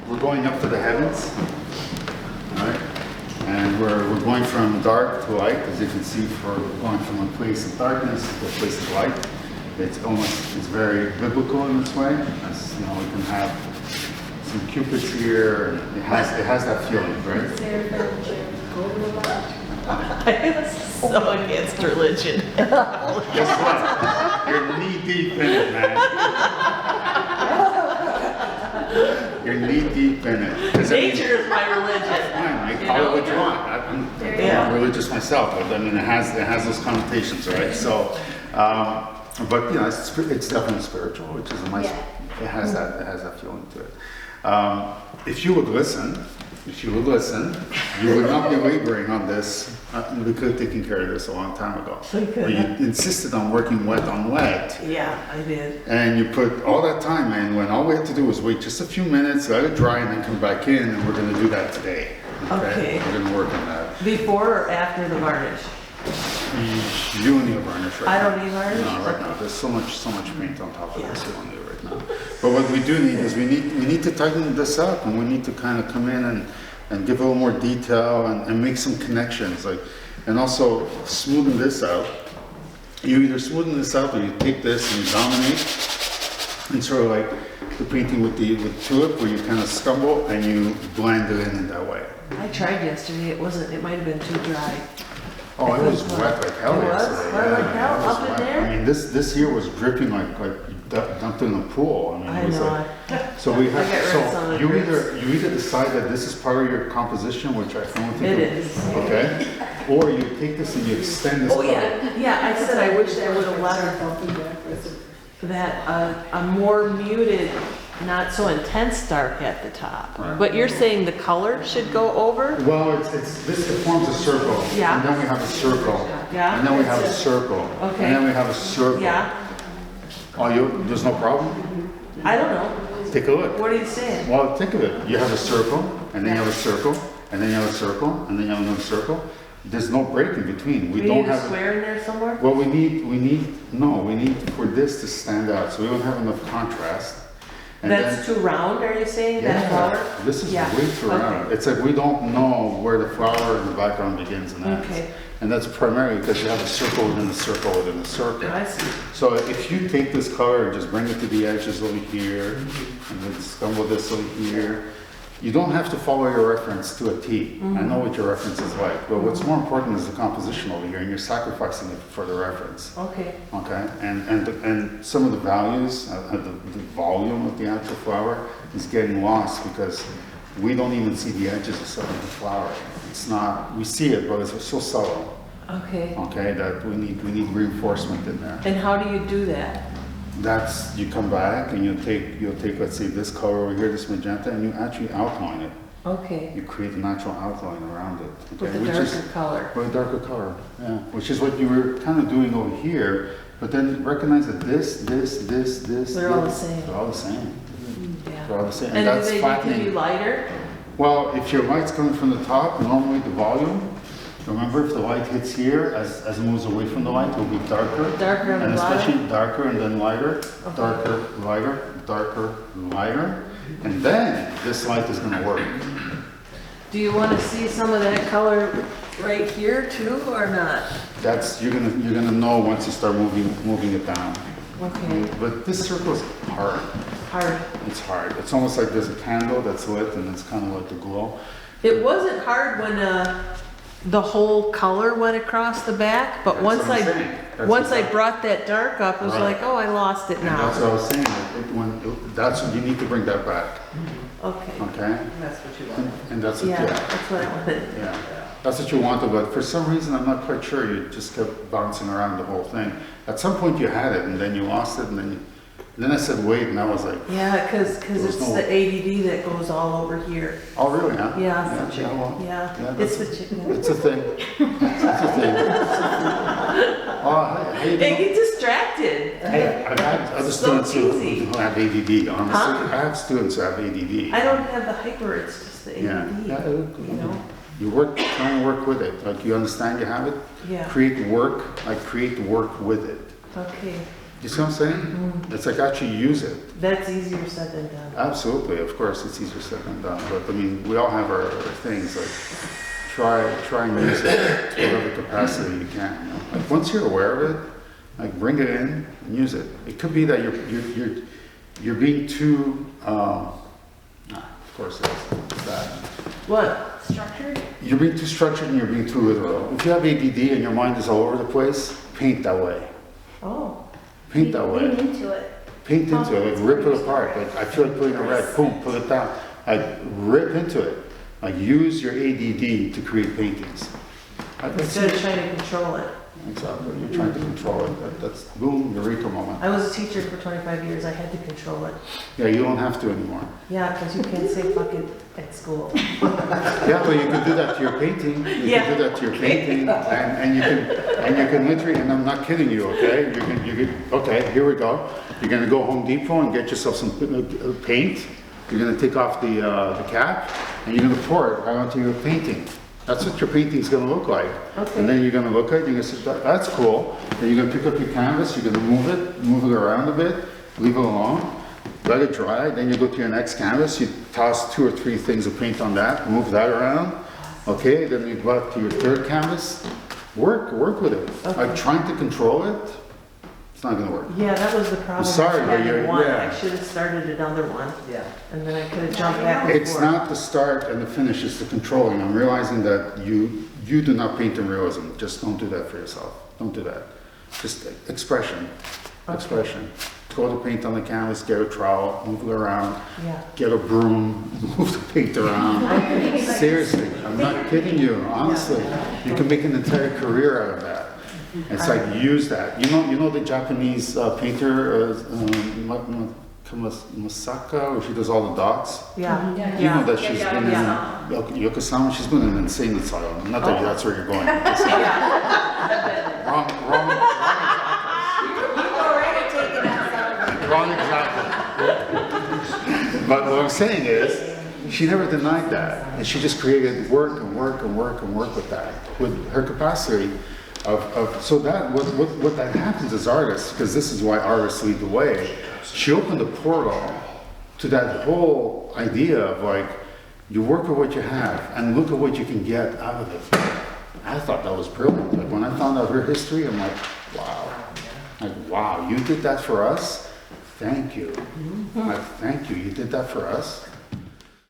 we're going up to the heavens, all right? And we're going from dark to light, as you can see, we're going from a place of darkness to a place of light. It's very biblical in this way. As you know, we can have some cupids here, and it has that feeling, right? I am so against religion. Guess what? You're knee deep in it, man. You're knee deep in it. Nature is my religion. Fine, I call it what you want. I'm not religious myself, but I mean, it has those connotations, right? So, but you know, it's definitely spiritual, which is a nice. It has that feeling to it. If you would listen, you would not be laboring on this. We could have taken care of this a long time ago. But you insisted on working wet on wet. Yeah, I did. And you put all that time in when all we had to do was wait just a few minutes, let it dry, and then come back in, and we're going to do that today. Okay. We're going to work on that. Before or after the varnish? You don't need a varnish right now. I don't need varnish? No, right now. There's so much paint on top of this. You don't need it right now. But what we do need is we need to tighten this up, and we need to kind of come in and give a little more detail and make some connections, and also smoothen this out. You either smoothen this out or you take this and you dominate, and sort of like the painting with tulip, where you kind of stumble and you blend it in that way. I tried yesterday. It might have been too dry. Oh, it was wet like hell yesterday. Wet like hell it was up in wet. there? I mean, this here was dripping like dumped in a pool. I mean, I it was know. like, so we have, I get rid of some of the you either decide that this is part of your composition, which I don't think It is. okay, or you take this and you extend this. Oh yeah, I said I wish they would have let that a more muted, not so intense dark at the top. Right. But you're saying the color should go over? Well, it forms a circle. Yeah. And then we have a circle. Yeah. And then we have a circle. Okay. And then we have a circle. Yeah. Oh, there's no problem? I don't know. Take a look. What are you saying? Well, think of it. You have a circle, and then you have a circle, and then you have a circle, and then you have another circle. There's no break in between. We don't need a have square in there somewhere? Well, we need for this to stand out, so we don't have enough contrast. And That's too round, are you saying, that flower? This is Yeah. way too round. Okay. It's like we don't know where the flower in the background begins and ends. Okay. And that's primarily because you have a circle within a circle within a circle. I see. So if you take this color and just bring it to the edges over here, and then stumble this over here, you don't have to follow your reference to a T. I know what your reference is like, but what's more important is the composition over here, and you're sacrificing it for the reference. Okay. Okay, and some of the values, the volume of the actual flower is getting lost because we don't even see the edges of some of the flower. It's not, we see it, but it's so subtle. Okay. Okay, that we need reinforcement in there. And how do you do that? That's, you come back and you'll take, let's say, this color over here, this magenta, and you actually outline it. Okay. You create a natural outline around it. Okay? With a darker color. With a darker color, yeah. Which is what you were kind of doing over here, but then recognize that this. They're all the same. They're all the same. Yeah. They're all the same. And that's do they need to be lighter? Well, if your light's coming from the top, normally the volume, remember, if the light hits here, as it moves away from the light, it will be darker. Darker on and the bottom? especially darker and then lighter, Okay. darker, lighter. And then this light is going to work. Do you want to see some of that color right here too, or not? That's, you're gonna know once you start moving it down. Okay. But this circle is hard. Hard. It's hard. It's almost like there's a candle that's lit and it's kind of like the glow. It wasn't hard when the whole color went across the back, but That's once what I'm saying. That's once I exactly- brought that dark up, it was Right. like, oh, I lost it And that's now. what I was saying. That's you need to bring that back. Okay. Okay. That's what you want. And that's what. Yeah, Yeah. that's what I wanted. Yeah. That's what you wanted, but for some reason I'm not quite sure. You just kept bouncing around the whole thing. At some point you had it, and then you lost it, and then I said wait, and I was like, Yeah, because There's it's no- the ADD that goes all over here. oh really? Huh? Yeah, well, yeah, that's- it's the chicken. It's a thing. It's a thing. Oh, hey, They get distracted. hey, I've had other So students who easy. have ADD, honestly. Huh? I have students who have ADD. I don't have the hyper, it's just the Yeah. ADD, Yeah, you know? You try and work with it. Like you understand you have it. Yeah. Create work with it. Okay. You see what I'm saying? It's like actually use it. That's easier said than done. Absolutely, of course, it's easier said than done. But I mean, we all have our things. Like try and use it to whatever capacity you can. You know? Like once you're aware of it, like bring it in and use it. It could be that you're being too. Of course, it's that. What? Structured? You're being too structured and you're being too literal. If you have ADD and your mind is all over the place, paint that way. Oh. Paint that way. Lean into it. Paint into it, like rip it apart. Like I feel like putting a red, boom, put it down. Like rip into it. Like use your ADD to create paintings. Instead of trying to control it. Exactly, you're trying to control it. That's boom, eureka moment. I was a teacher for 25 years. I had to control it. Yeah, you don't have to anymore. Yeah, because you can't say fuck it at school. Yeah, but you can do that to your painting. You Yeah. can do that to your painting, and you can literally. And I'm not kidding you. Okay, okay. Here we go. You're gonna go Home Depot and get yourself some paint. You're gonna take off the cap, and you're gonna pour it right onto your painting. That's what your painting's gonna look like. Okay. And then you're gonna look at it. You're gonna say, "That's cool." Then you're gonna pick up your canvas. You're gonna move it around a bit, leave it alone. Let it dry, then you go to your next canvas, you toss 2 or 3 things of paint on that, move that around. Okay, then you go up to your third canvas, work with it. Okay. Like trying to control it, it's not gonna work. Yeah, that was the problem. Sorry, with but having you're- one. yeah. I should have started another one. Yeah. And then I could have jumped back and It's forth. not the start and the finish, it's the controlling. I'm realizing that you do not paint in realism. Just don't do that for yourself. Don't do that. Just expression, expression. Throw the paint on the canvas, get a trowel, move it around. Yeah. Get a broom, move the paint around. Seriously, I'm not kidding you, honestly. You can make an entire career out of that. It's like, use that. You know the Japanese painter, Masaka, where she does all the dots? Yeah. You know that she's been in Yeah. Yokosuka, she's been in an insane asylum. Not that that's where you're going. Wrong example. But what I'm saying is, she never denied that, and she just created work with that, with her capacity of so that what that happens as artists, because this is why artists lead the way. She opened a portal to that whole idea of like, you work with what you have and look at what you can get out of it. I thought that was brilliant. Like when I found out her history, I'm like, wow, you did that for us. Thank you. Like, thank you. You did that for us.